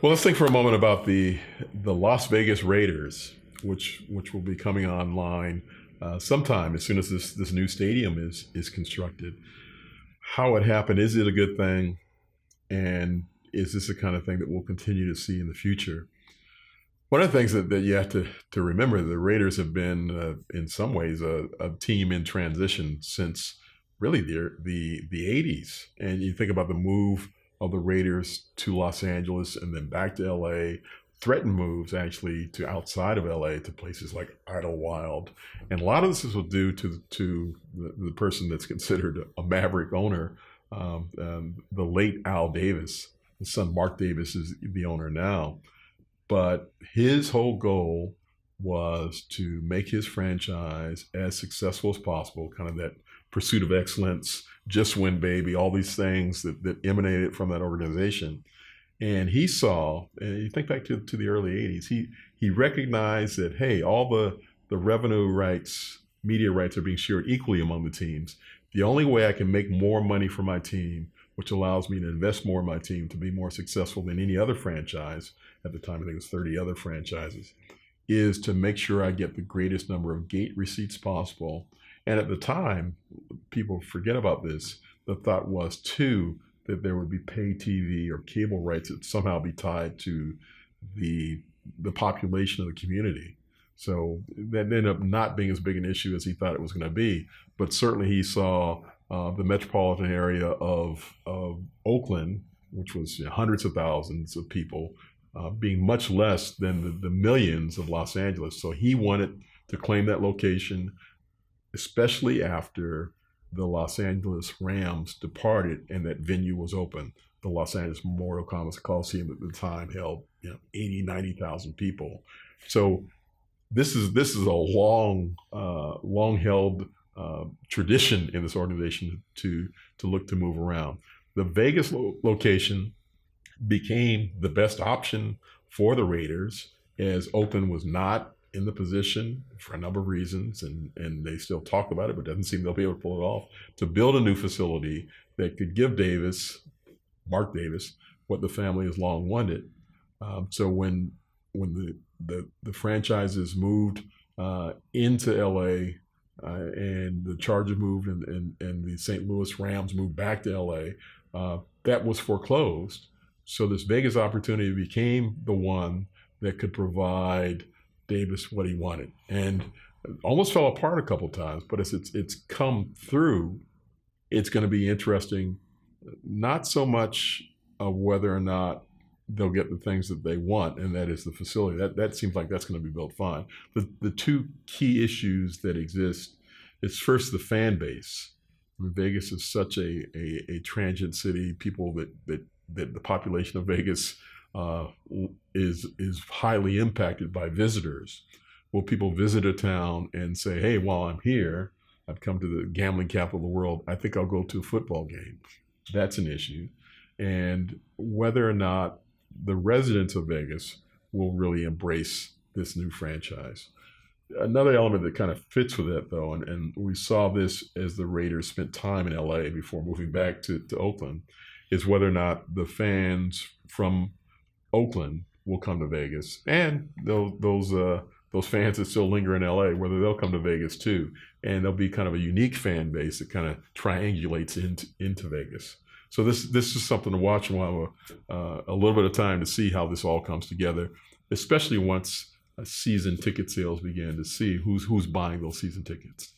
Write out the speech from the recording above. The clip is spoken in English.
Well, let's think for a moment about the Las Vegas Raiders, which will be coming online sometime as soon as this new stadium is constructed. How it happened? Is it a good thing? And is this the kind of thing that we'll continue to see in the future? One of the things that you have to remember, the Raiders have been, in some ways, a team in transition since really the 80s. And you think about the move of the Raiders to Los Angeles and then back to LA, threatened moves actually to outside of LA to places like Idlewild. And a lot of this is due to the person that's considered a maverick owner, the late Al Davis. His son Mark Davis is the owner now. But his whole goal was to make his franchise as successful as possible, kind of that pursuit of excellence, just win, baby, all these things that emanated from that organization. And he saw, and you think back to the early 80s, he recognized that, hey, all the revenue rights, media rights are being shared equally among the teams. The only way I can make more money for my team, which allows me to invest more in my team to be more successful than any other franchise, at the time I think it was 30 other franchises, is to make sure I get the greatest number of gate receipts possible. And at the time, people forget about this, the thought was too that there would be pay TV or cable rights that somehow be tied to the population of the community. So that ended up not being as big an issue as he thought it was going to be. But certainly he saw the metropolitan area of Oakland, which was hundreds of thousands of people, being much less than the millions of Los Angeles. So he wanted to claim that location, especially after the Los Angeles Rams departed and that venue was open. The Los Angeles Memorial Coliseum at the time held 80, 90,000 people. So this is a long held tradition in this organization to look to move around. The Vegas location became the best option for the Raiders, as Oakland was not in the position for a number of reasons, and they still talk about it, but it doesn't seem they'll be able to pull it off, to build a new facility that could give Mark Davis, what the family has long wanted. So when the franchises moved into LA, and the Chargers moved and the St. Louis Rams moved back to LA, that was foreclosed. So this Vegas opportunity became the one that could provide Davis what he wanted, and almost fell apart a couple of times. But as it's come through, it's going to be interesting. Not so much of whether or not they'll get the things that they want, and that is the facility. That seems like that's going to be built fine. The two key issues that exist is first the fan base. I mean, Vegas is such a transient city. People that the population of Vegas is highly impacted by visitors. Will people visit a town and say, hey, while I'm here, I've come to the gambling capital of the world, I think I'll go to a football game. That's an issue. And whether or not the residents of Vegas will really embrace this new franchise. Another element that kind of fits with that, though, and we saw this as the Raiders spent time in LA before moving back to Oakland, is whether or not the fans from Oakland will come to Vegas, and those fans that still linger in LA, whether they'll come to Vegas too, and there'll be kind of a unique fan base that kind of triangulates into Vegas. So this is something to watch, and we'll have a little bit of time to see how this all comes together, especially once season ticket sales begin, to see who's buying those season tickets.